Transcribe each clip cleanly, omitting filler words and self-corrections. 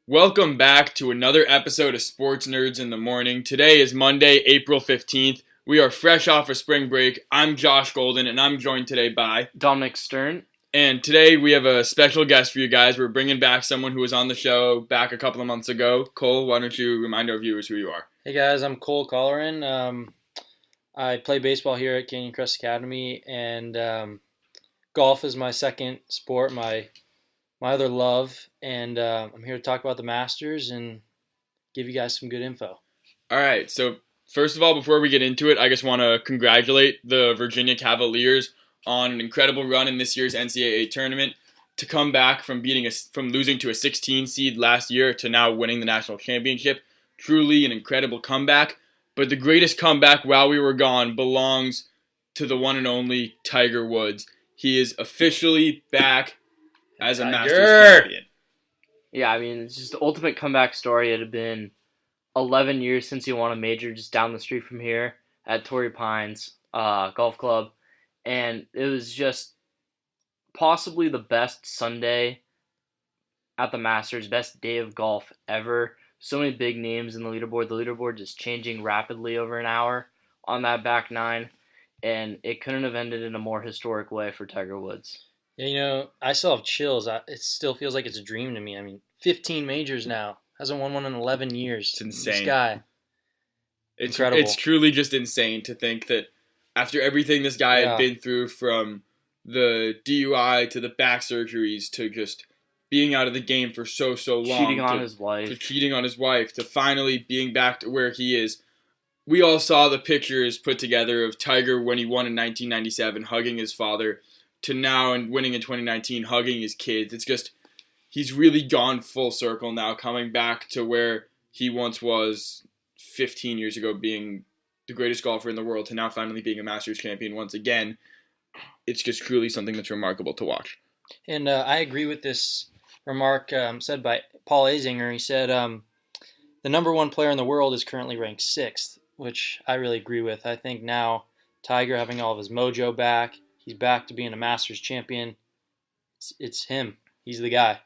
Welcome back to another episode of Sports Nerds in the Morning. Today is Monday, April 15th. We are fresh off of spring break. I'm Josh Golden, and I'm joined today by Dominic Stern. And today we have a special guest for you guys. We're bringing back someone who was on the show back a couple of months ago. Cole, why don't you remind our viewers who you are? Hey guys, I'm Cole Colleran. I play baseball here at Canyon Crest Academy, and golf is my second sport, my other love, and I'm here to talk about the Masters and give you guys some good info. All right, so first of all, before we get into it, I just want to congratulate the Virginia Cavaliers on an incredible run in this year's NCAA tournament to come back from losing to a 16 seed last year to now winning the national championship. Truly an incredible comeback, but the greatest comeback while we were gone belongs to the one and only Tiger Woods. He is officially back as a Masters champion. Yeah, I mean, it's just the ultimate comeback story. It had been 11 years since he won a major just down the street from here at Torrey Pines Golf Club. And it was just possibly the best Sunday at the Masters, best day of golf ever. So many big names in the leaderboard. The leaderboard just changing rapidly over an hour on that back nine. And it couldn't have ended in a more historic way for Tiger Woods. Yeah, I still have chills. It still feels like it's a dream to me. I mean, 15 majors now. Hasn't won one in 11 years. It's insane. This guy. Incredible. It's truly just insane to think that after everything this guy had been through, from the DUI to the back surgeries to just being out of the game for so long. Cheating on his wife. To cheating on his wife, to finally being back to where he is. We all saw the pictures put together of Tiger when he won in 1997, hugging his father, to now and winning in 2019, hugging his kids. It's just, he's really gone full circle now, coming back to where he once was 15 years ago, being the greatest golfer in the world, to now finally being a Masters champion once again. It's just truly something that's remarkable to watch. And I agree with this remark said by Paul Azinger. He said the number one player in the world is currently ranked 6th, which I really agree with. I think now Tiger having all of his mojo back, he's back to being a Masters champion. It's him. He's the guy.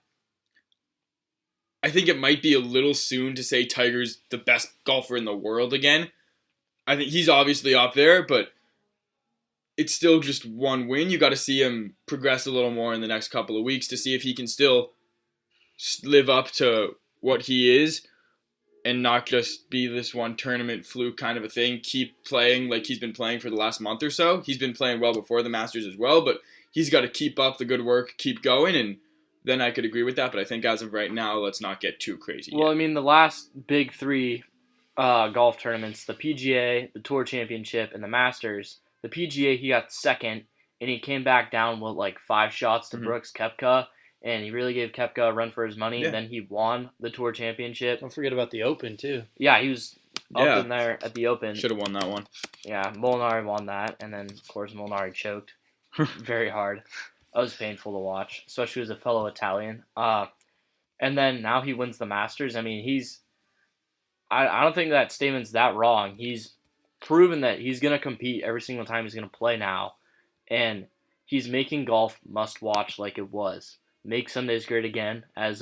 I think it might be a little soon to say Tiger's the best golfer in the world again. I think he's obviously up there, but it's still just one win. You got to see him progress a little more in the next couple of weeks to see if he can still live up to what he is and not just be this one tournament fluke kind of a thing. Keep playing like he's been playing for the last month or so. He's been playing well before the Masters as well, but he's got to keep up the good work, keep going, and then I could agree with that. But I think as of right now, let's not get too crazy Well, yet. I mean, the last big three golf tournaments, the PGA, the Tour Championship, and the Masters. The PGA, he got second, and he came back down with like 5 shots to Brooks Koepka, and he really gave Koepka a run for his money, and then he won the Tour Championship. Don't forget about the Open, too. Yeah, he was up in there at the Open. Should have won that one. Yeah, Molinari won that, and then, of course, Molinari choked very hard. That was painful to watch, especially as a fellow Italian. And then now he wins the Masters. I mean, I don't think that statement's that wrong. He's proven that he's going to compete every single time he's going to play now. And he's making golf must-watch like it was. Make Sundays great again, as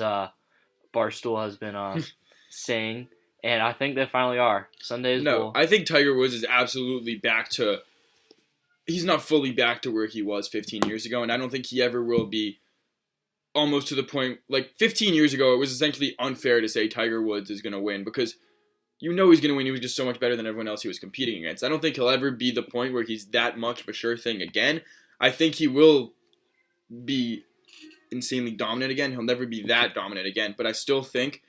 Barstool has been saying. And I think they finally are. Sundays I think Tiger Woods is absolutely back to... He's not fully back to where he was 15 years ago, and I don't think he ever will be, almost to the point... Like, 15 years ago, it was essentially unfair to say Tiger Woods is going to win, because you know he's going to win. He was just so much better than everyone else he was competing against. I don't think he'll ever be the point where he's that much of a sure thing again. I think he will be insanely dominant again. He'll never be that dominant again, but I still think,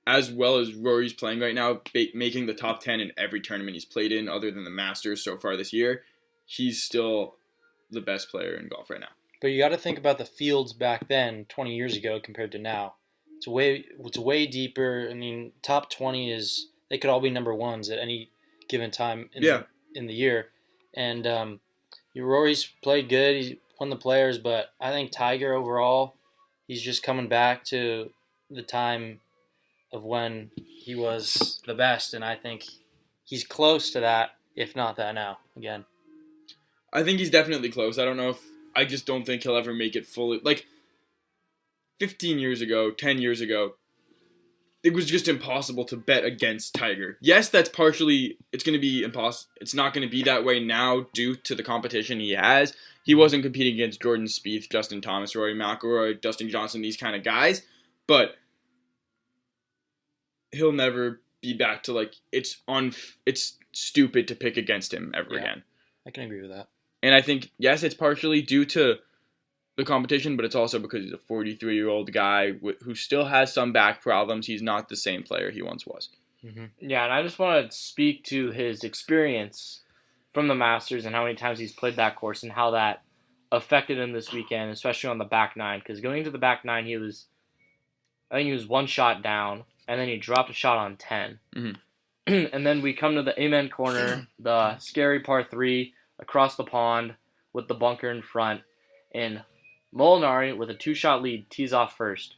as well as Rory's playing right now, making the top 10 in every tournament he's played in other than the Masters so far this year, he's still the best player in golf right now. But you got to think about the fields back then, 20 years ago, compared to now. It's way deeper. I mean, top 20 is, they could all be number ones at any given time in the year. And Rory's played good. He won the Players, but I think Tiger overall, he's just coming back to the time of when he was the best, and I think he's close to that, if not that now, again. I think he's definitely close. I just don't think he'll ever make it fully. Like, 15 years ago, 10 years ago, it was just impossible to bet against Tiger. Yes, that's partially, it's going to be impossible. It's not going to be that way now due to the competition he has. He wasn't competing against Jordan Spieth, Justin Thomas, Rory McIlroy, Dustin Johnson, these kind of guys. But he'll never be back to, like, it's stupid to pick against him ever again. I can agree with that. And I think, yes, it's partially due to the competition, but it's also because he's a 43-year-old guy who still has some back problems. He's not the same player he once was. Mm-hmm. Yeah, and I just want to speak to his experience from the Masters and how many times he's played that course and how that affected him this weekend, especially on the back nine. Because going into the back nine, I think he was one shot down, and then he dropped a shot on 10. Mm-hmm. And then we come to the amen corner, the scary par 3 across the pond with the bunker in front, and Molinari with a 2-shot lead tees off first.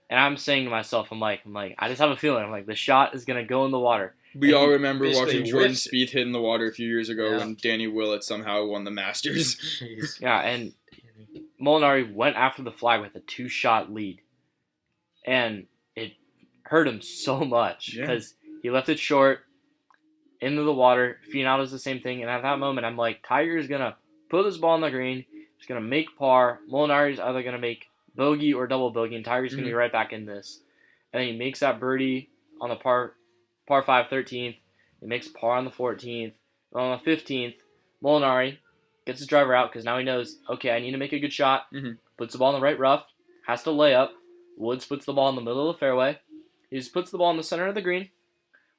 And I'm saying to myself, I'm like, I just have a feeling. I'm like, the shot is going to go in the water. We all remember basically watching Jordan whiffs it. Spieth hit in the water a few years ago Yeah. when Danny Willett somehow won the Masters. Jeez. Yeah, and Molinari went after the flag with a 2-shot lead. And it hurt him so much because he left it short into the water. Finau does the same thing. And at that moment, I'm like, Tiger's going to put this ball on the green. He's going to make par. Molinari's either going to make bogey or double bogey, and Tiger's going to be right back in this. And then he makes that birdie on the par 5 13th. He makes par on the 14th. And on the 15th, Molinari gets his driver out because now he knows, okay, I need to make a good shot. Mm-hmm. Puts the ball in the right rough. Has to lay up. Woods puts the ball in the middle of the fairway. He just puts the ball in the center of the green.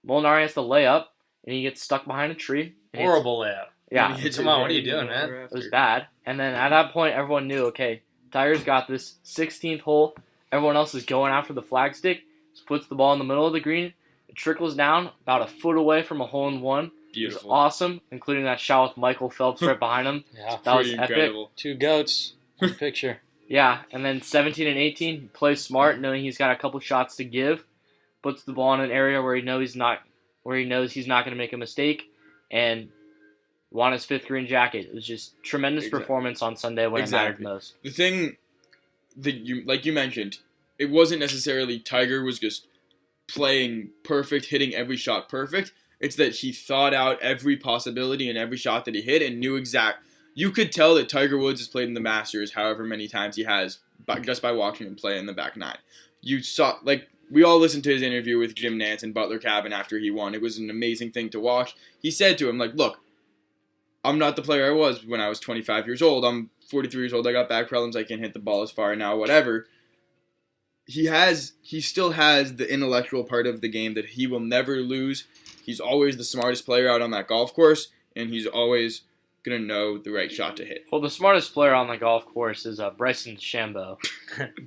Molinari has to lay up, and he gets stuck behind a tree. Horrible layup. Yeah. Come on, what are you doing, man? It was bad. And then at that point, everyone knew, okay, Tiger's got this 16th hole. Everyone else is going after the flagstick. Just puts the ball in the middle of the green. It trickles down about a foot away from a hole-in-one. Beautiful. It was awesome, including that shot with Michael Phelps right behind him. Yeah. That was Pretty epic. incredible. 2 goats. Picture. Yeah, and then 17 and 18, he plays smart, knowing he's got a couple shots to give. Puts the ball in an area where he knows he's not going to make a mistake, and won his 5th green jacket. It was just tremendous Exactly. performance on Sunday when it mattered most. The thing that you mentioned, it wasn't necessarily Tiger was just playing perfect, hitting every shot perfect. It's that he thought out every possibility and every shot that he hit and knew exact. You could tell that Tiger Woods has played in the Masters however many times he has, just by watching him play in the back nine. You saw, like, we all listened to his interview with Jim Nantz in Butler Cabin after he won. It was an amazing thing to watch. He said to him, like, look, I'm not the player I was when I was 25 years old. I'm 43 years old. I got back problems. I can't hit the ball as far now, whatever. He still has the intellectual part of the game that he will never lose. He's always the smartest player out on that golf course, and he's always going to know the right shot to hit. Well, the smartest player on the golf course is Bryson DeChambeau.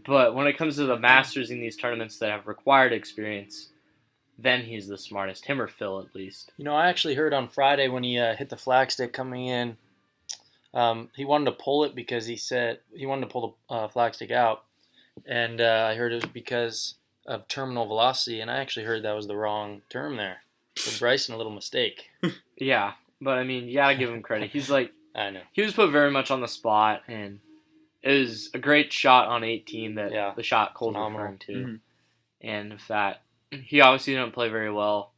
But when it comes to the Masters in these tournaments that have required experience, then he's the smartest. Him or Phil, at least. You know, I actually heard on Friday when he hit the flagstick coming in, he wanted to pull it because he said he wanted to pull the flagstick out. And I heard it was because of terminal velocity, and I actually heard that was the wrong term there. So Bryson, a little mistake. Yeah, but I mean, you gotta give him credit. He's like, I know. he was put very much on the spot, and it was a great shot on 18 that the shot Cole's referring to. Mm-hmm. And that he obviously didn't play very well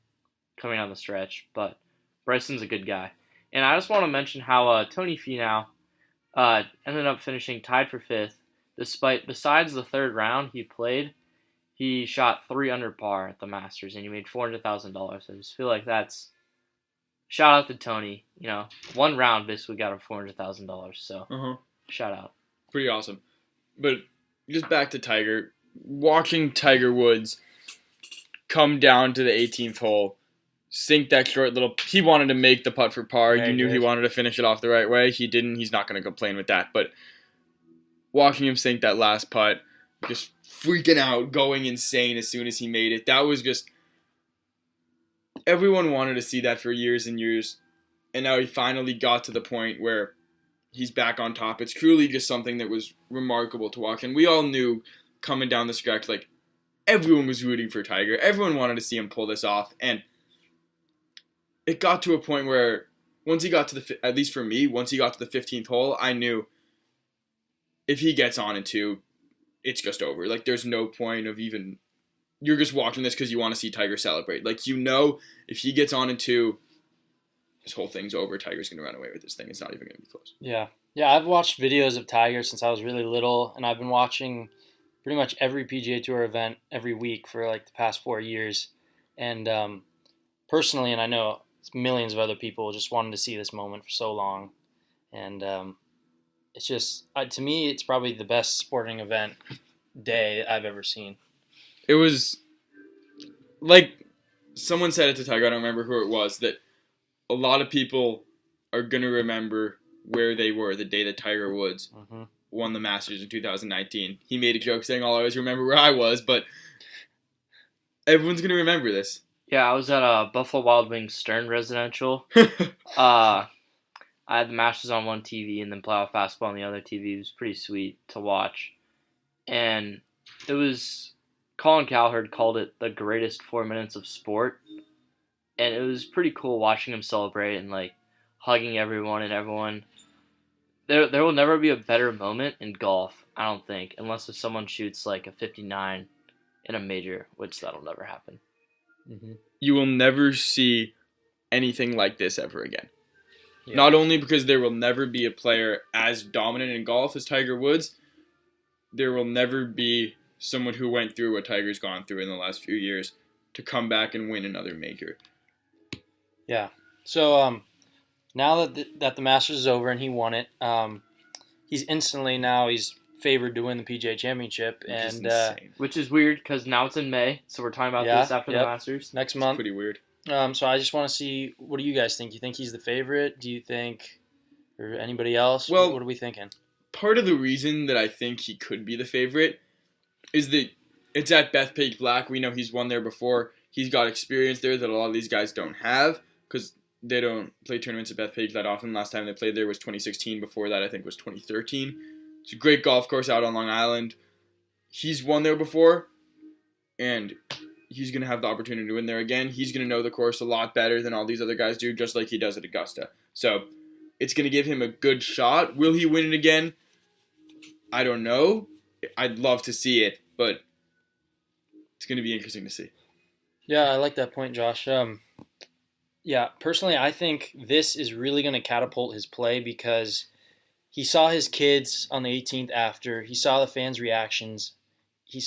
coming down the stretch, but Bryson's a good guy. And I just want to mention how Tony Finau ended up finishing tied for 5th, besides the 3rd round he played, he shot 3 under par at the Masters, and he made $400,000. I just feel like that's shout out to Tony. You know, 1 round basically got him $400,000. So shout out. Pretty awesome. But just back to Tiger. Watching Tiger Woods come down to the 18th hole, sink that short little. He wanted to make the putt for par. Yeah, you knew he wanted to finish it off the right way. He didn't. He's not going to complain with that. But watching him sink that last putt, just freaking out, going insane as soon as he made it. That was just. Everyone wanted to see that for years and years. And now he finally got to the point where he's back on top. It's truly just something that was remarkable to watch. And we all knew coming down the stretch, like, everyone was rooting for Tiger. Everyone wanted to see him pull this off. And it got to a point where once he got to at least for me, once he got to the 15th hole, I knew if he gets on in 2, it's just over. Like, there's no point of even you're just watching this because you want to see Tiger celebrate. Like, you know, if he gets on in 2, this whole thing's over. Tiger's going to run away with this thing. It's not even going to be close. Yeah. Yeah, I've watched videos of Tiger since I was really little, and I've been watching pretty much every PGA Tour event every week for like the past 4 years. And personally, and I know millions of other people just wanted to see this moment for so long. And it's just, to me, it's probably the best sporting event day I've ever seen. It was like someone said it to Tiger, I don't remember who it was, that a lot of people are going to remember where they were the day that Tiger Woods won the Masters in 2019. He made a joke saying, I'll always remember where I was, but everyone's going to remember this. Yeah, I was at Buffalo Wild Wings Stern Residential. I had the Masters on one TV and then playoff basketball on the other TV. It was pretty sweet to watch. And it was, Colin Cowherd called it the greatest 4 minutes of sport. And it was pretty cool watching him celebrate and like hugging everyone and everyone. There will never be a better moment in golf, I don't think, unless if someone shoots like a 59 in a major, which that'll never happen. You will never see anything like this ever again. Yeah. Not only because there will never be a player as dominant in golf as Tiger Woods, there will never be someone who went through what Tiger's gone through in the last few years to come back and win another major. Yeah. So now that the Masters is over and he won it, he's favored to win the PGA Championship, Which is weird because now it's in May, so we're talking about this after the Masters next month. Pretty weird. So I just want to see, what do you guys think? You think he's the favorite? Do you think, or anybody else? Well, what are we thinking? Part of the reason that I think he could be the favorite is that it's at Bethpage Black. We know he's won there before. He's got experience there that a lot of these guys don't have because they don't play tournaments at Bethpage that often. Last time they played there was 2016. Before that, I think, was 2013. It's a great golf course out on Long Island. He's won there before, and he's going to have the opportunity to win there again. He's going to know the course a lot better than all these other guys do, just like he does at Augusta. So it's going to give him a good shot. Will he win it again? I don't know. I'd love to see it, but it's going to be interesting to see. Yeah, I like that point, Josh. Yeah, personally, I think this is really going to catapult his play because he saw his kids on the 18th after. He saw the fans' reactions. He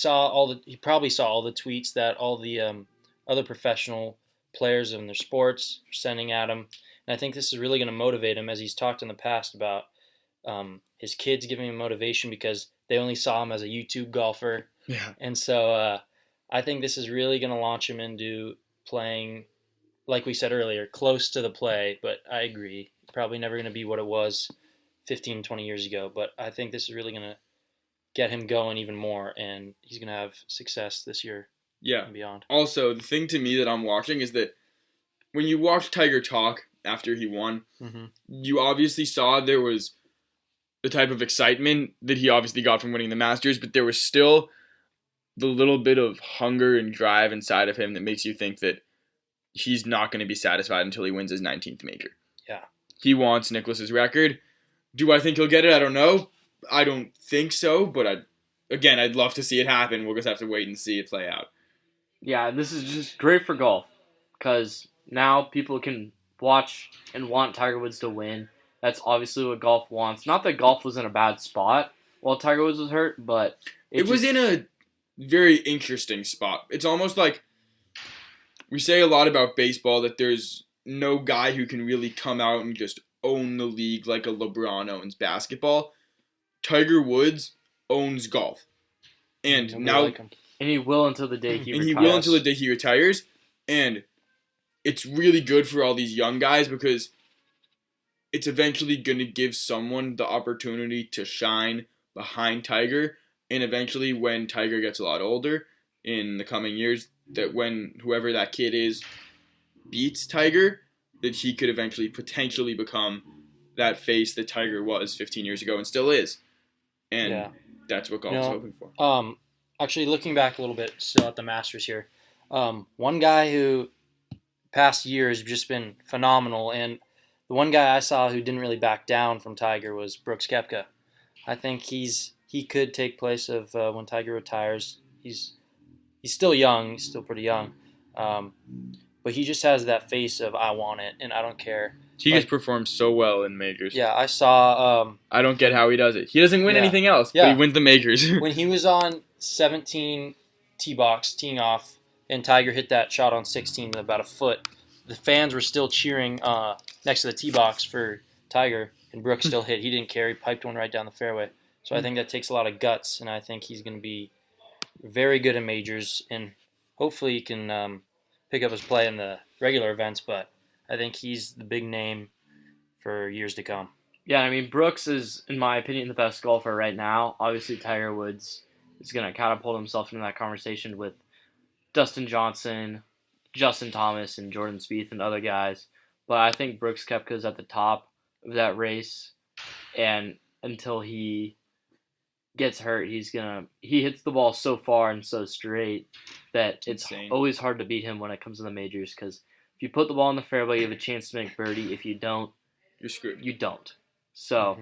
probably saw all the tweets that all the other professional players in their sports are sending at him. And I think this is really going to motivate him, as he's talked in the past about his kids giving him motivation because they only saw him as a YouTube golfer. Yeah. And so I think this is really going to launch him into playing, like we said earlier, close to the play. But I agree, probably never going to be what it was 15, 20 years ago. But I think this is really going to get him going even more, and he's going to have success this year and beyond. Also, the thing to me that I'm watching is that when you watch Tiger talk after he won, you obviously saw there was the type of excitement that he obviously got from winning the Masters, but there was still the little bit of hunger and drive inside of him that makes you think that he's not going to be satisfied until he wins his 19th major. Yeah. He wants Nicklaus's record. Do I think he'll get it? I don't know. I don't think so, but I'd love to see it happen. We'll just have to wait and see it play out. Yeah, this is just great for golf because now people can watch and want Tiger Woods to win. That's obviously what golf wants. Not that golf was in a bad spot while Tiger Woods was hurt, but it was in a very interesting spot. It's almost like we say a lot about baseball that there's no guy who can really come out and just own the league like a LeBron owns basketball. Tiger Woods owns golf. And he will until the day he retires. And it's really good for all these young guys because it's eventually going to give someone the opportunity to shine behind Tiger. And eventually when Tiger gets a lot older in the coming years, that when whoever that kid is beats Tiger, that he could eventually potentially become that face that Tiger was 15 years ago and still is. And that's what golf is hoping for. Actually, looking back a little bit, still at the Masters here, one guy who past year has just been phenomenal, and the one guy I saw who didn't really back down from Tiger was Brooks Koepka. I think he could take place of when Tiger retires. He's he's still young. He's still pretty young. But he just has that face of I want it and I don't care. He just performs so well in majors. Yeah, I saw. I don't get how he does it. He doesn't win anything else, but he wins the majors. When he was on 17 tee box, teeing off, and Tiger hit that shot on 16 with about a foot, the fans were still cheering next to the tee box for Tiger, and Brooks still hit. He didn't care. He piped one right down the fairway. So I think that takes a lot of guts, and I think he's going to be very good in majors, and hopefully he can pick up his play in the regular events, but I think he's the big name for years to come. Yeah, I mean, Brooks is, in my opinion, the best golfer right now. Obviously, Tiger Woods is going to catapult himself into that conversation with Dustin Johnson, Justin Thomas, and Jordan Spieth and other guys. But I think Brooks Koepka's at the top of that race, and until he gets hurt, he hits the ball so far and so straight that it's always hard to beat him when it comes to the majors, because if you put the ball in the fairway, you have a chance to make birdie. If you don't, you're screwed. You don't. So,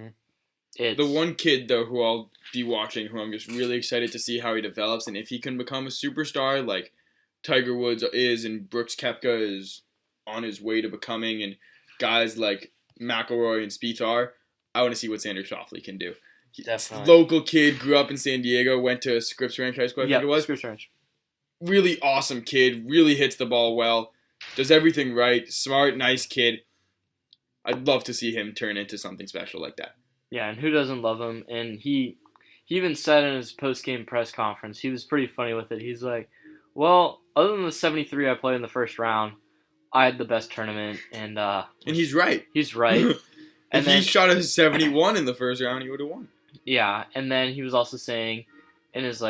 it's... The one kid, though, who I'll be watching, who I'm just really excited to see how he develops, and if he can become a superstar like Tiger Woods is and Brooks Koepka is on his way to becoming, and guys like McIlroy and Spieth are, I want to see what Xander Schauffele can do. Definitely. Local kid, grew up in San Diego, went to Scripps Ranch High School, I think it was. Scripps Ranch. Really awesome kid, really hits the ball well, does everything right, smart, nice kid. I'd love to see him turn into something special like that. Yeah, and who doesn't love him? And he even said in his post-game press conference, he was pretty funny with it. He's like, well, other than the 73 I played in the first round, I had the best tournament. And he's right. He's right. If he shot a 71 in the first round, he would have won. Yeah, and then he was also saying in his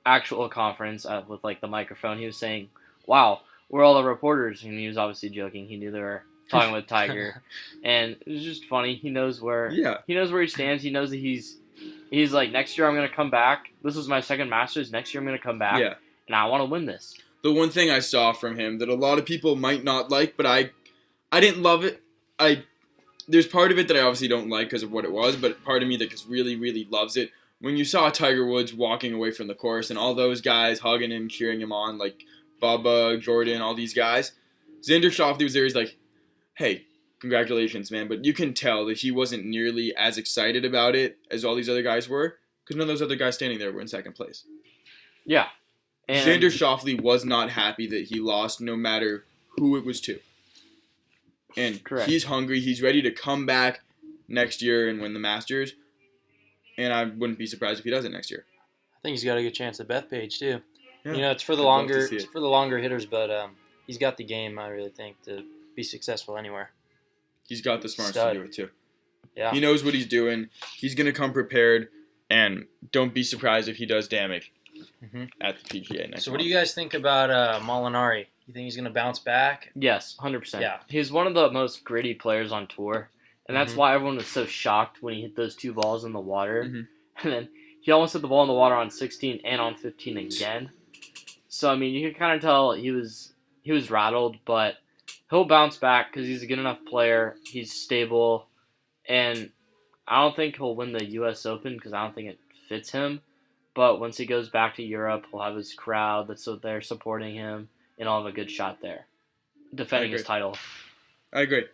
actual conference with the microphone, he was saying, wow, where are all the reporters? And he was obviously joking. He knew they were talking with Tiger, and it was just funny. He knows where he stands. He knows that he's like, next year I'm going to come back. This was my second Masters. Next year I'm going to come back, and I want to win this. The one thing I saw from him that a lot of people might not like, but I didn't love it. There's part of it that I obviously don't like because of what it was, but part of me that just really, really loves it. When you saw Tiger Woods walking away from the course and all those guys hugging him, cheering him on, like Bubba, Jordan, all these guys, Xander Schauffele was there. He's like, hey, congratulations, man. But you can tell that he wasn't nearly as excited about it as all these other guys were, because none of those other guys standing there were in second place. Yeah. And Xander Schauffele was not happy that he lost, no matter who it was to. And he's hungry. He's ready to come back next year and win the Masters. And I wouldn't be surprised if he does it next year. I think he's got a good chance at Bethpage too. Yeah. It's for the longer hitters, but he's got the game, I really think, to be successful anywhere. He's got the smarts to do it too. Yeah. He knows what he's doing. He's going to come prepared, and don't be surprised if he does damage at the PGA next So what do you guys think about Molinari? You think he's going to bounce back? Yes, 100%. Yeah. He's one of the most gritty players on tour, and that's why everyone was so shocked when he hit those two balls in the water. And then he almost hit the ball in the water on 16 and on 15 again. So, I mean, you can kind of tell he was rattled, but he'll bounce back because he's a good enough player. He's stable, and I don't think he'll win the U.S. Open because I don't think it fits him. But once he goes back to Europe, he'll have his crowd that's there supporting him, and he'll have a good shot there, defending his title. I agree.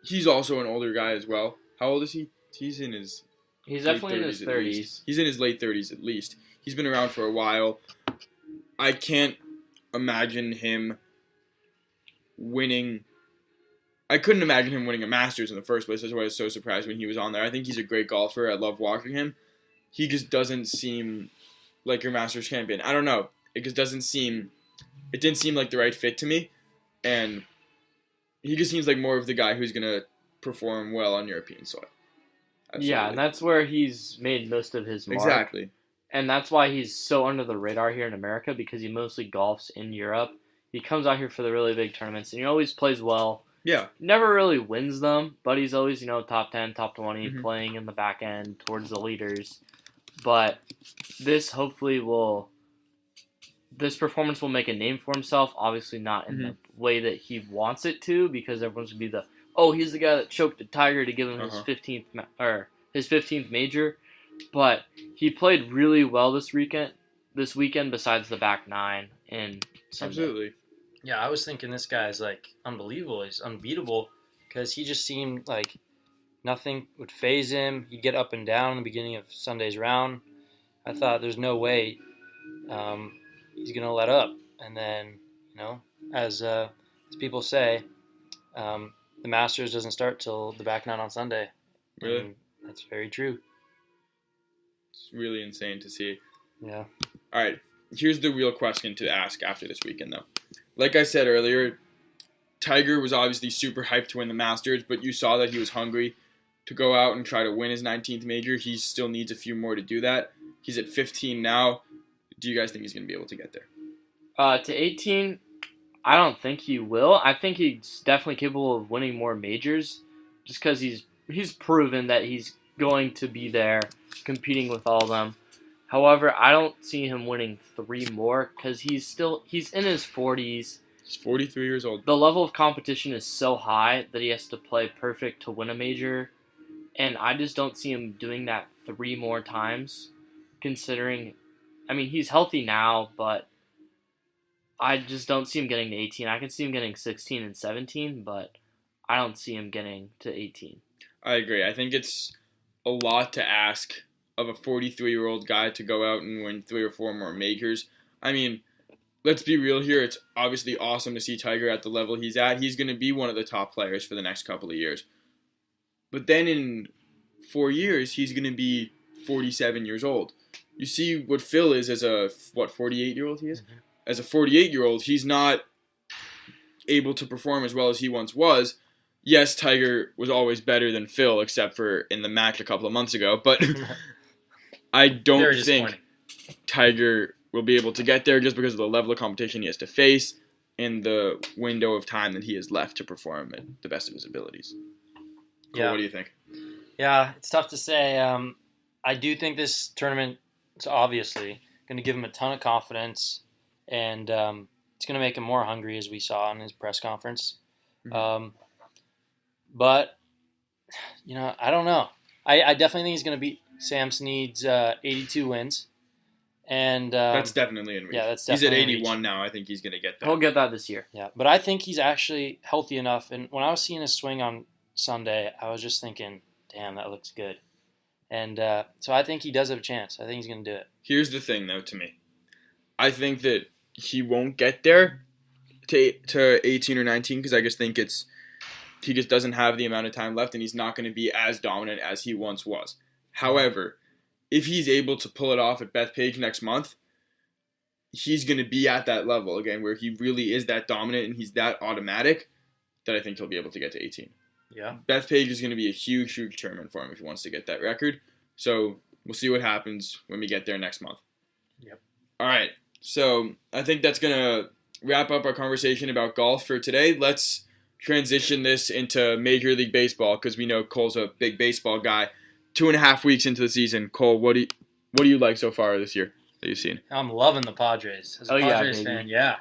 He's also an older guy as well. How old is he? He's definitely in his 30s. He's in his late 30s at least. He's been around for a while. I can't imagine him winning. I couldn't imagine him winning a Masters in the first place. That's why I was so surprised when he was on there. I think he's a great golfer. I love watching him. He just doesn't seem like your Masters champion. I don't know. It just doesn't seem. It didn't seem like the right fit to me, and he just seems like more of the guy who's gonna perform well on European soil. Absolutely. Yeah, and that's where he's made most of his mark. Exactly. And that's why he's so under the radar here in America, because he mostly golfs in Europe. He comes out here for the really big tournaments, and he always plays well. Yeah. Never really wins them, but he's always, top 10, top 20, playing in the back end towards the leaders. But this performance will make a name for himself. Obviously not in the way that he wants it to, because everyone's going to be he's the guy that choked the Tiger to give him his 15th major. But he played really well this weekend, this weekend besides the back nine and Sunday. Absolutely. Yeah, I was thinking this guy's like unbelievable. He's unbeatable because he just seemed like nothing would phase him. He'd get up and down in the beginning of Sunday's round. I thought there's no way he's gonna let up. And then, as people say, the Masters doesn't start till the back nine on Sunday. Really? And that's very true. It's really insane to see. Yeah. All right, here's the real question to ask after this weekend, though. Like I said earlier, Tiger was obviously super hyped to win the Masters, but you saw that he was hungry to go out and try to win his 19th major. He still needs a few more to do that. He's at 15 now. Do you guys think he's going to be able to get there? To 18, I don't think he will. I think he's definitely capable of winning more majors just because he's proven that he's going to be there competing with all of them. However, I don't see him winning 3 more because he's in his 40s. He's 43 years old. The level of competition is so high that he has to play perfect to win a major. And I just don't see him doing that 3 more times, considering, he's healthy now, but I just don't see him getting to 18. I can see him getting 16 and 17, but I don't see him getting to 18. I agree. I think it's a lot to ask of a 43-year-old guy to go out and win 3 or 4 more majors. Let's be real here. It's obviously awesome to see Tiger at the level he's at. He's going to be one of the top players for the next couple of years. But then in 4 years, he's going to be 47 years old. You see what Phil is as a, 48-year-old he is? Mm-hmm. As a 48-year-old, he's not able to perform as well as he once was. Yes, Tiger was always better than Phil, except for in the match a couple of months ago. But I don't think Tiger will be able to get there just because of the level of competition he has to face and the window of time that he has left to perform at the best of his abilities. Cole, what do you think? Yeah, it's tough to say. I do think this tournament is obviously going to give him a ton of confidence, and it's going to make him more hungry, as we saw in his press conference. Mm-hmm. But, I don't know. I definitely think he's going to beat Sam Snead's 82 wins. And that's definitely in reach. Yeah, that's definitely he's at 81 now. I think he's going to get that. He'll get that this year. Yeah, but I think he's actually healthy enough. And when I was seeing his swing on Sunday, I was just thinking, damn, that looks good. And so I think he does have a chance. I think he's going to do it. Here's the thing, though, to me. I think that he won't get there to 18 or 19 because I just think he just doesn't have the amount of time left and he's not going to be as dominant as he once was. However, if he's able to pull it off at Bethpage next month, he's going to be at that level again where he really is that dominant and he's that automatic that I think he'll be able to get to 18. Yeah. Bethpage is going to be a huge, huge tournament for him if he wants to get that record. So we'll see what happens when we get there next month. Yep. All right. So I think that's going to wrap up our conversation about golf for today. Let's transition this into Major League Baseball because we know Cole's a big baseball guy. 2.5 weeks into the season, Cole, what do you like so far this year that you've seen? I'm loving the Padres. As a Padres fan, yeah.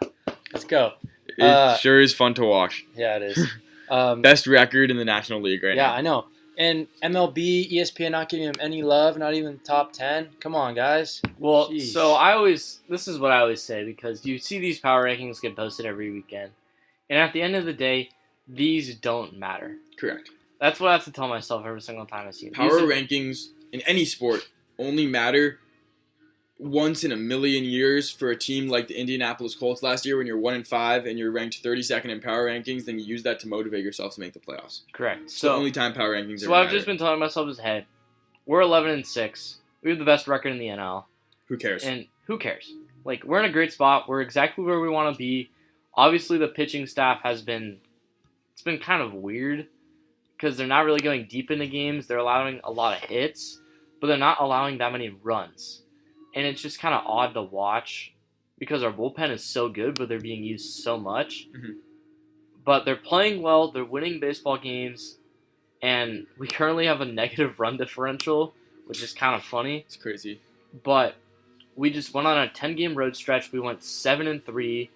Let's go. It sure is fun to watch. Yeah, it is. Best record in the National League right now. Yeah, I know. And MLB, ESPN not giving him any love, not even top 10. Come on, guys. Well, so this is what I always say because you see these power rankings get posted every weekend. And at the end of the day, these don't matter. Correct. That's what I have to tell myself every single time I see it. Power rankings in any sport only matter once in a million years for a team like the Indianapolis Colts last year when you're 1-5 and you're ranked 32nd in power rankings, then you use that to motivate yourself to make the playoffs. Correct. It's the only time power rankings So I've just been telling myself is, hey, we're 11-6. We have the best record in the NL. Who cares? And who cares? Like, we're in a great spot. We're exactly where we want to be. Obviously, the pitching staff it's been kind of weird because they're not really going deep into games. They're allowing a lot of hits, but they're not allowing that many runs. And it's just kind of odd to watch because our bullpen is so good, but they're being used so much. Mm-hmm. But they're playing well. They're winning baseball games. And we currently have a negative run differential, which is kind of funny. It's crazy. But we just went on a 10-game road stretch. We went 7-3.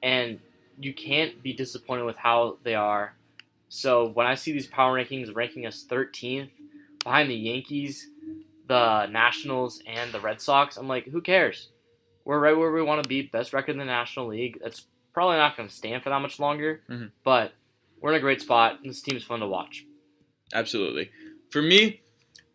And you can't be disappointed with how they are. So when I see these power rankings ranking us 13th behind the Yankees, the Nationals, and the Red Sox, I'm like, who cares? we're right where we want to be. Best record in the National League. That's probably not going to stand for that much longer, but we're in a great spot, and this team's fun to watch. Absolutely. For me,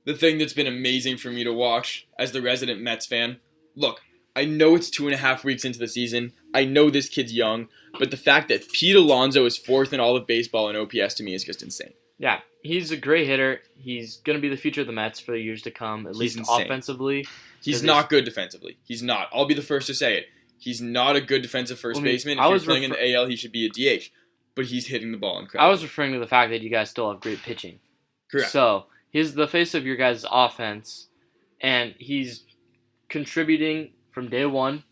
the thing that's been amazing for me to watch as the resident Mets fan, look, I know it's 2.5 weeks into the season. I know this kid's young, but the fact that Pete Alonso is 4th in all of baseball in OPS to me is just insane. Yeah, he's a great hitter. He's going to be the future of the Mets for the years to come, at least insane. Offensively. He's not good defensively. He's not. I'll be the first to say it. He's not a good defensive first baseman. If he's playing in the AL, he should be a DH. But he's hitting the ball incredibly. I was referring to the fact that you guys still have great pitching. Correct. So, he's the face of your guys' offense, and he's contributing from day one.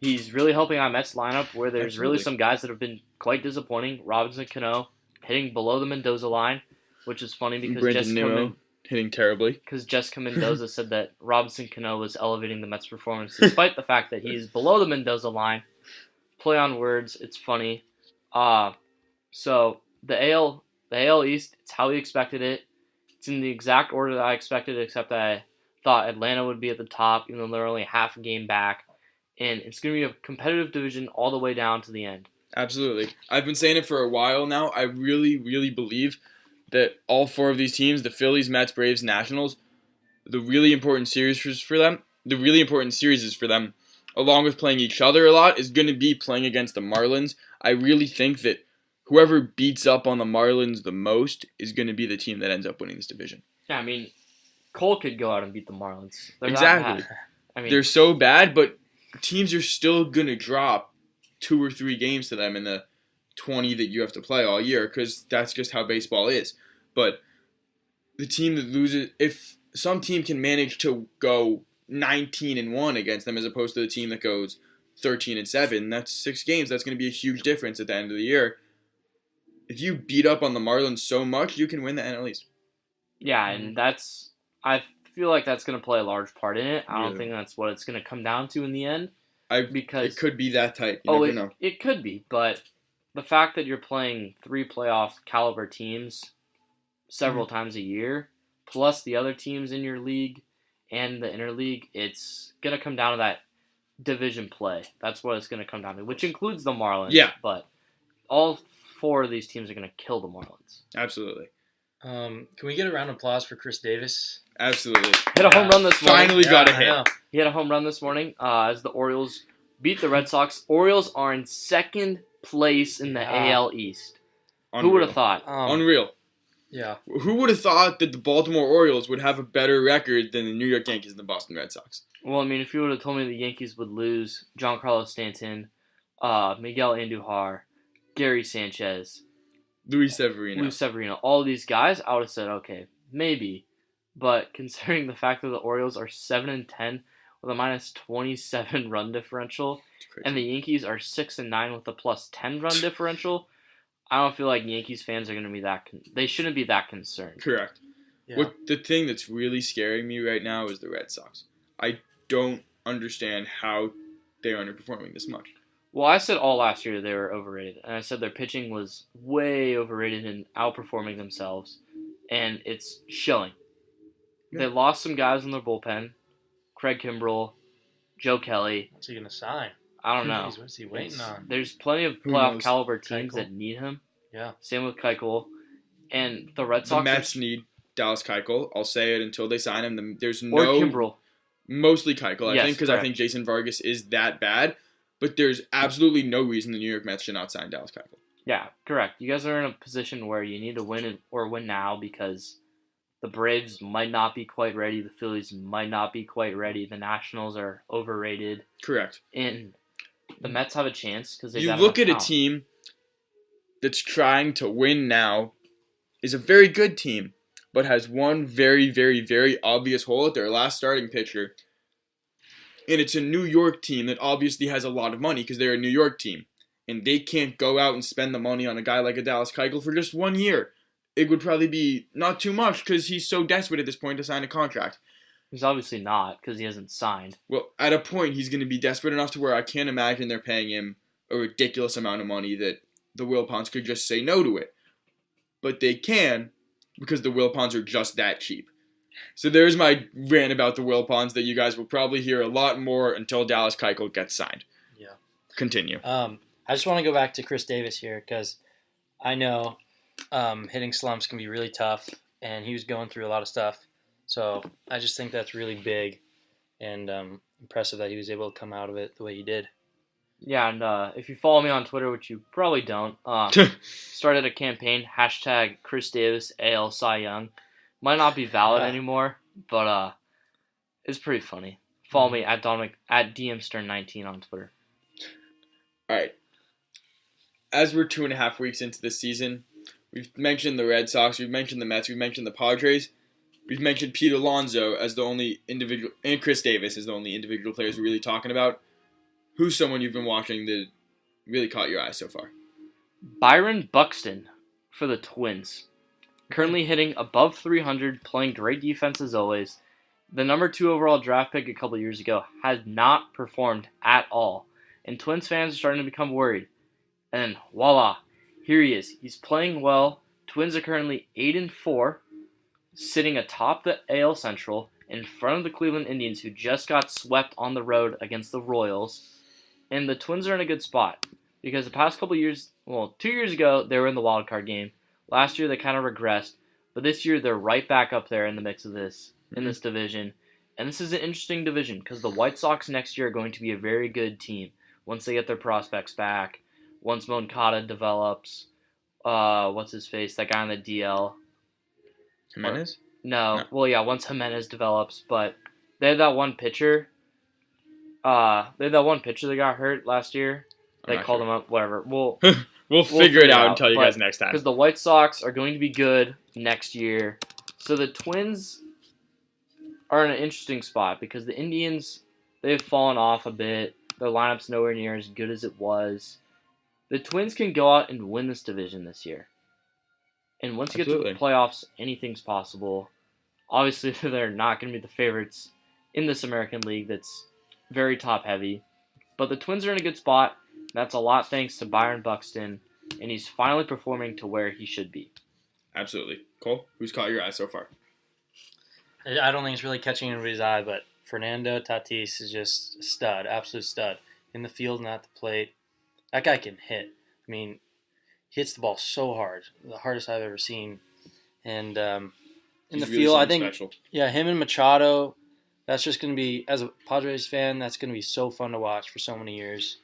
He's really helping out Mets lineup where there's really some guys that have been quite disappointing. Robinson Cano hitting below the Mendoza line, which is funny because hitting terribly. Because Jessica Mendoza said that Robinson Cano was elevating the Mets' performance despite the fact that he's below the Mendoza line. Play on words, it's funny. So the AL East, it's how we expected it. It's in the exact order that I expected, except that I thought Atlanta would be at the top, even though they're only half a game back. And it's going to be a competitive division all the way down to the end. Absolutely. I've been saying it for a while now. I really, really believe that all 4 of these teams, the Phillies, Mets, Braves, Nationals, the really important series for them, along with playing each other a lot, is going to be playing against the Marlins. I really think that whoever beats up on the Marlins the most is going to be the team that ends up winning this division. Yeah, I mean, Cole could go out and beat the Marlins. They're exactly. That bad. I mean, they're so bad, but teams are still going to drop 2 or 3 games to them in the 20 that you have to play all year, because that's just how baseball is. But the team that loses, if some team can manage to go 19-1 against them as opposed to the team that goes 13-7, that's 6 games. That's going to be a huge difference at the end of the year. If you beat up on the Marlins so much, you can win the NL East. Yeah, and I feel like that's going to play a large part in it. I don't think that's what it's going to come down to in the end. Because it could be that tight. You never know. It could be, but the fact that you're playing 3 playoff caliber teams several times a year, plus the other teams in your league and the interleague, it's going to come down to that division play. That's what it's going to come down to, which includes the Marlins. Yeah. But all 4 of these teams are going to kill the Marlins. Absolutely. Can we get a round of applause for Chris Davis? Absolutely. Hit a home run this morning. Finally got a hit. He had a home run this morning as the Orioles beat the Red Sox. Orioles are in 2nd place in the AL East. Unreal. Who would have thought? Unreal. Yeah. Who would have thought that the Baltimore Orioles would have a better record than the New York Yankees and the Boston Red Sox? Well, I mean, if you would have told me the Yankees would lose Giancarlo Stanton, Miguel Andujar, Gary Sanchez, Luis Severino, all these guys, I would have said, okay, maybe. But considering the fact that the Orioles are 7-10 with a minus 27 run differential, and the Yankees are 6-9 with a plus 10 run differential, I don't feel like Yankees fans are going to be they shouldn't be that concerned. Correct. Yeah. The thing that's really scaring me right now is the Red Sox. I don't understand how they're underperforming this much. Well, I said all last year they were overrated, and I said their pitching was way overrated and outperforming themselves, and it's showing. Yeah. They lost some guys in their bullpen, Craig Kimbrell, Joe Kelly. What's he going to sign? I don't know. Jeez, what's he waiting on? There's plenty of playoff caliber teams that need him. Yeah. Same with Keuchel. And the Red Sox. The Mets need Dallas Keuchel. I'll say it until they sign him. There's no. Or Kimbrell. Mostly Keuchel, I think, because I think Jason Vargas is that bad. But there's absolutely no reason the New York Mets should not sign Dallas Keuchel. Yeah, correct. You guys are in a position where you need to win now because the Braves might not be quite ready. The Phillies might not be quite ready. The Nationals are overrated. Correct. And the Mets have a chance because they. You look at a team that's trying to win now, is a very good team, but has one very, very, very obvious hole at their last starting pitcher. And it's a New York team that obviously has a lot of money because they're a New York team. And they can't go out and spend the money on a guy like a Dallas Keuchel for just 1 year. It would probably be not too much because he's so desperate at this point to sign a contract. He's obviously not because he hasn't signed. Well, at a point, he's going to be desperate enough to where I can't imagine they're paying him a ridiculous amount of money that the Wilpons could just say no to it. But they can because the Wilpons are just that cheap. So there's my rant about the Wilpons that you guys will probably hear a lot more until Dallas Keuchel gets signed. Yeah. Continue. I just want to go back to Chris Davis here because I know hitting slumps can be really tough, and he was going through a lot of stuff. So I just think that's really big and impressive that he was able to come out of it the way he did. Yeah, and if you follow me on Twitter, which you probably don't, started a campaign, hashtag Chris Davis AL Cy Young. Might not be valid anymore, but it's pretty funny. Follow me at DMStern19 on Twitter. All right. As we're 2.5 weeks into the season, we've mentioned the Red Sox, we've mentioned the Mets, we've mentioned the Padres, we've mentioned Pete Alonso as the only individual, and Chris Davis is the only individual players we're really talking about. Who's someone you've been watching that really caught your eye so far? Byron Buxton for the Twins. Currently hitting above 300, playing great defense as always. The number 2 overall draft pick a couple years ago has not performed at all. And Twins fans are starting to become worried. And voila, here he is. He's playing well. Twins are currently 8-4, sitting atop the AL Central in front of the Cleveland Indians, who just got swept on the road against the Royals. And the Twins are in a good spot because the past couple years, 2 years ago, they were in the wild card game. Last year, they kind of regressed. But this year, they're right back up there in the mix of this, in this division. And this is an interesting division because the White Sox next year are going to be a very good team once they get their prospects back. Once Moncada develops, what's his face? That guy on the DL. Jimenez? No. Well, yeah, once Jimenez develops. But they had that one pitcher. They had that one pitcher that got hurt last year. They called him up, whatever. We'll figure it out and tell you guys next time. Because the White Sox are going to be good next year. So the Twins are in an interesting spot because the Indians, they've fallen off a bit. Their lineup's nowhere near as good as it was. The Twins can go out and win this division this year. And once you get to the playoffs, anything's possible. Obviously, they're not going to be the favorites in this American League that's very top-heavy. But the Twins are in a good spot. That's a lot thanks to Byron Buxton, and he's finally performing to where he should be. Absolutely. Cole, who's caught your eye so far? I don't think it's really catching anybody's eye, but Fernando Tatis is just a stud, absolute stud. In the field and at the plate. That guy can hit. I mean, he hits the ball so hard. The hardest I've ever seen. And in the field, I think, special. Yeah, him and Machado, that's just going to be, as a Padres fan, that's going to be so fun to watch for so many years.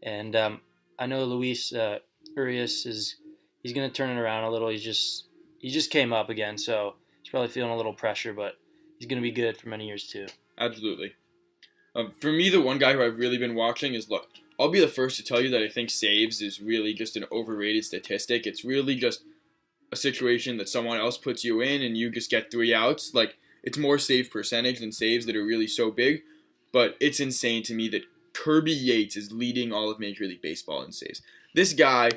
And I know Luis Urias he's going to turn it around a little. He just came up again, so he's probably feeling a little pressure, but he's going to be good for many years too. Absolutely. For me, the one guy who I've really been watching is, look, I'll be the first to tell you that I think saves is really just an overrated statistic. It's really just a situation that someone else puts you in and you just get 3 outs. Like, it's more save percentage than saves that are really so big. But it's insane to me that Kirby Yates is leading all of Major League Baseball in saves. This guy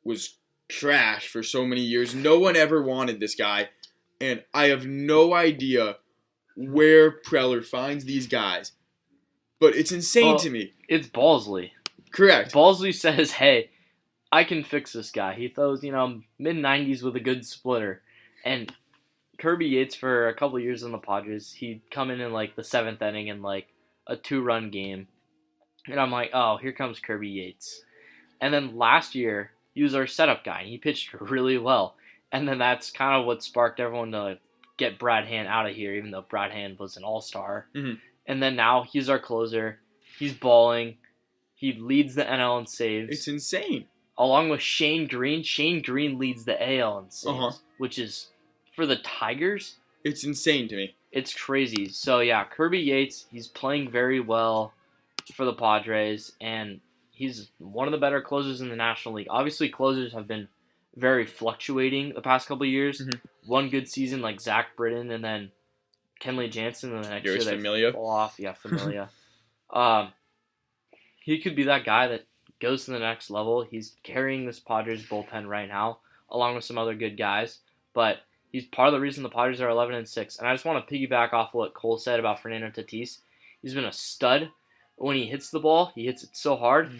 was trash for so many years. No one ever wanted this guy. And I have no idea where Preller finds these guys. But it's insane to me. It's Balsley. Correct. Balsley says, hey, I can fix this guy. He throws, mid-90s with a good splitter. And Kirby Yates, for a couple years in the Padres, he'd come in like, the 7th inning in, like, a 2-run game. And I'm like, oh, here comes Kirby Yates. And then last year, he was our setup guy, and he pitched really well. And then that's kind of what sparked everyone to get Brad Hand out of here, even though Brad Hand was an all-star. Mm-hmm. And then now he's our closer. He's balling. He leads the NL in saves. It's insane. Along with Shane Green. Shane Green leads the AL in saves, which is, for the Tigers, it's insane to me. It's crazy. So, yeah, Kirby Yates, he's playing very well for the Padres, and he's one of the better closers in the National League. Obviously, closers have been very fluctuating the past couple of years. Mm-hmm. One good season like Zach Britton, and then Kenley Jansen, and the next year they fall off. Yeah, Familia. He could be that guy that goes to the next level. He's carrying this Padres bullpen right now, along with some other good guys. But he's part of the reason the Padres are 11-6. And I just want to piggyback off what Cole said about Fernando Tatis. He's been a stud. When he hits the ball, he hits it so hard,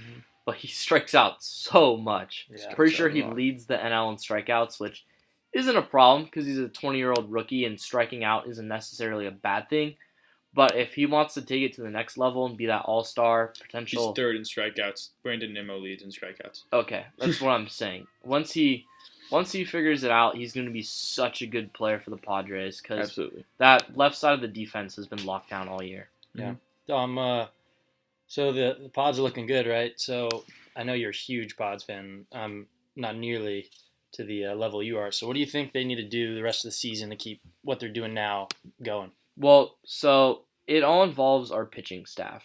but he strikes out so much. Yeah, pretty sure he leads the NL in strikeouts, which isn't a problem because he's a 20-year-old rookie and striking out isn't necessarily a bad thing. But if he wants to take it to the next level and be that all-star potential... He's third in strikeouts. Brandon Nimmo leads in strikeouts. Okay, that's what I'm saying. Once he figures it out, he's going to be such a good player for the Padres because that left side of the defense has been locked down all year. Yeah. So the Pods are looking good, right? So I know you're a huge Pods fan. I'm not nearly to the level you are. So what do you think they need to do the rest of the season to keep what they're doing now going? Well, so it all involves our pitching staff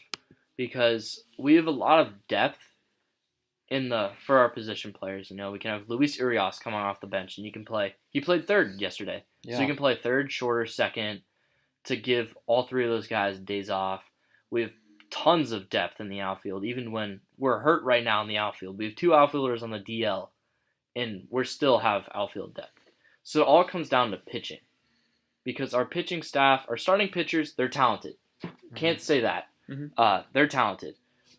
because we have a lot of depth for our position players. We can have Luis Urias coming off the bench and you can play. He played third yesterday. Yeah. So you can play third, shorter, second to give all three of those guys days off. We have tons of depth in the outfield, even when we're hurt right now in the outfield. We have 2 outfielders on the DL, and we still have outfield depth. So it all comes down to pitching. Because our pitching staff, our starting pitchers, they're talented. Can't say that. They're talented.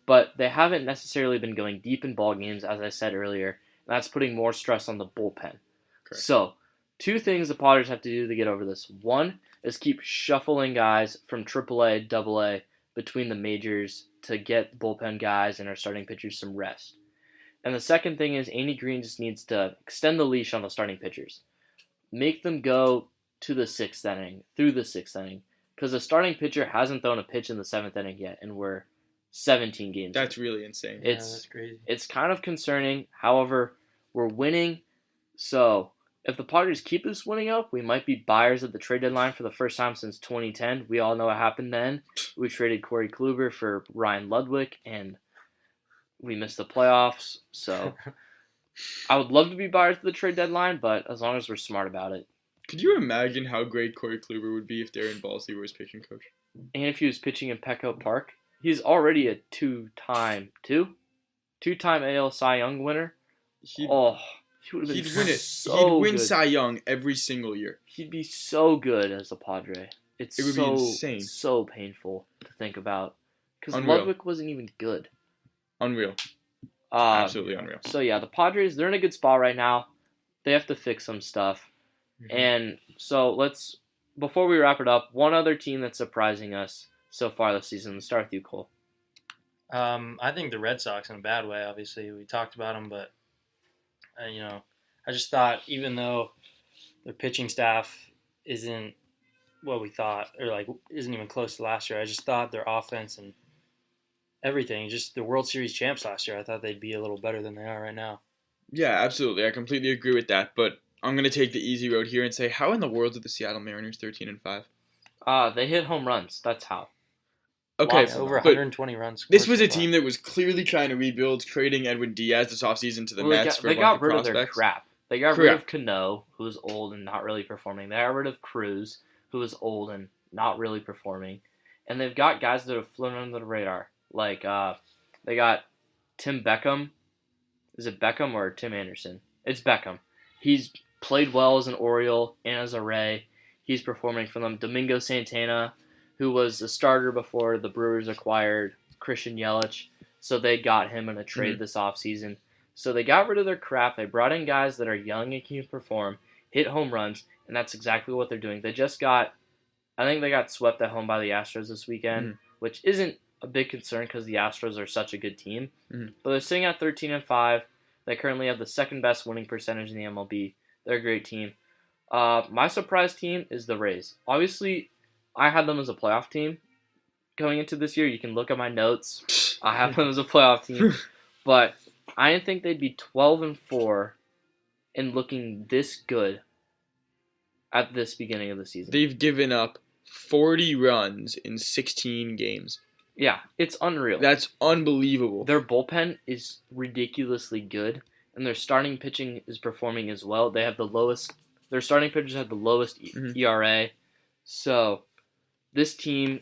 But they haven't necessarily been going deep in ball games, as I said earlier, and that's putting more stress on the bullpen. Correct. So, 2 things the Padres have to do to get over this. 1 is keep shuffling guys from AAA, AA, between the majors to get bullpen guys and our starting pitchers some rest. And the second thing is Andy Green just needs to extend the leash on the starting pitchers. Make them go to the 6th inning, through the 6th inning, because the starting pitcher hasn't thrown a pitch in the 7th inning yet, and we're 17 games. That's really insane. That's crazy. It's kind of concerning. However, we're winning, so if the Padres keep this winning up, we might be buyers at the trade deadline for the first time since 2010. We all know what happened then. We traded Corey Kluber for Ryan Ludwig, and we missed the playoffs. So I would love to be buyers at the trade deadline, but as long as we're smart about it. Could you imagine how great Corey Kluber would be if Darren Balsley were his pitching coach? And if he was pitching in Petco Park, he's already a two-time AL Cy Young winner. He would have been He'd win it. So He'd win good. Cy Young every single year. He'd be so good as a Padre. It would be insane. So painful to think about because Unreal. Ludwig wasn't even good. Unreal. Absolutely unreal. So yeah, the Padres, they're in a good spot right now. They have to fix some stuff. And so before we wrap it up, one other team that's surprising us so far this season. Let's start with you, Cole. I think the Red Sox in a bad way. Obviously, we talked about them, but I just thought even though their pitching staff isn't what we thought, or isn't even close to last year, I just thought their offense and everything, just the World Series champs last year, I thought they'd be a little better than they are right now. Yeah, absolutely. I completely agree with that, but I'm going to take the easy road here and say, how in the world are the Seattle Mariners 13-5? They hit home runs. That's how. Okay, over 120 runs. This was a team that was clearly trying to rebuild, trading Edwin Diaz this offseason to the Mets for a bunch of prospects. They got rid of their crap. They got rid of Cano, who was old and not really performing. They got rid of Cruz, who was old and not really performing. And they've got guys that have flown under the radar. They got Tim Beckham. Is it Beckham or Tim Anderson? It's Beckham. He's played well as an Oriole and as a Ray. He's performing for them. Domingo Santana, who was a starter before the Brewers acquired Christian Yelich. So they got him in a trade this offseason. So they got rid of their crap. They brought in guys that are young and can perform, hit home runs, and that's exactly what they're doing. I think they got swept at home by the Astros this weekend, which isn't a big concern because the Astros are such a good team. But they're sitting at 13-5. They currently have the second best winning percentage in the MLB. They're a great team. My surprise team is the Rays. Obviously, I had them as a playoff team going into this year. You can look at my notes. I have them as a playoff team. But I didn't think they'd be 12-4 and looking this good at this beginning of the season. They've given up 40 runs in 16 games. Yeah, it's unreal. That's unbelievable. Their bullpen is ridiculously good, and their starting pitching is performing as well. Their starting pitchers have the lowest ERA. So, this team,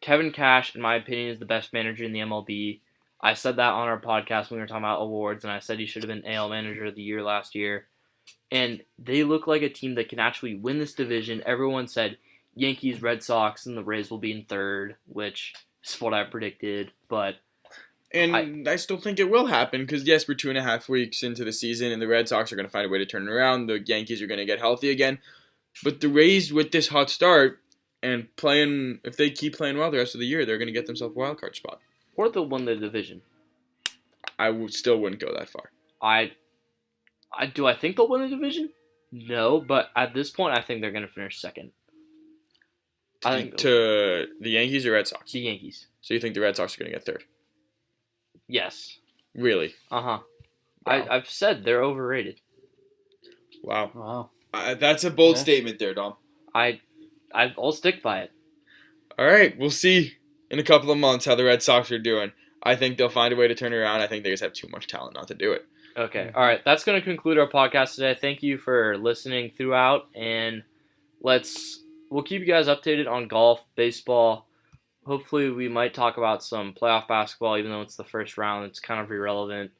Kevin Cash, in my opinion, is the best manager in the MLB. I said that on our podcast when we were talking about awards, and I said he should have been AL Manager of the Year last year. And they look like a team that can actually win this division. Everyone said Yankees, Red Sox, and the Rays will be in third, which is what I predicted. But And I still think it will happen because, yes, we're 2.5 weeks into the season and the Red Sox are going to find a way to turn it around. The Yankees are going to get healthy again. But the Rays, with this hot start and playing, if they keep playing well the rest of the year, they're going to get themselves a wild card spot. Or they'll win the division. Still wouldn't go that far. Do I think they'll win the division? No, but at this point, I think they're going to finish second. To the Yankees or Red Sox? The Yankees. So you think the Red Sox are going to get third? Yes. Really? Uh-huh. Wow. I've said they're overrated. Wow. That's a bold statement there, Dom. I'll stick by it. All right. We'll see in a couple of months how the Red Sox are doing. I think they'll find a way to turn it around. I think they just have too much talent not to do it. Okay. All right. That's going to conclude our podcast today. Thank you for listening throughout, and we'll keep you guys updated on golf, baseball. Hopefully, we might talk about some playoff basketball, even though it's the first round. It's kind of irrelevant.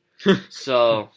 So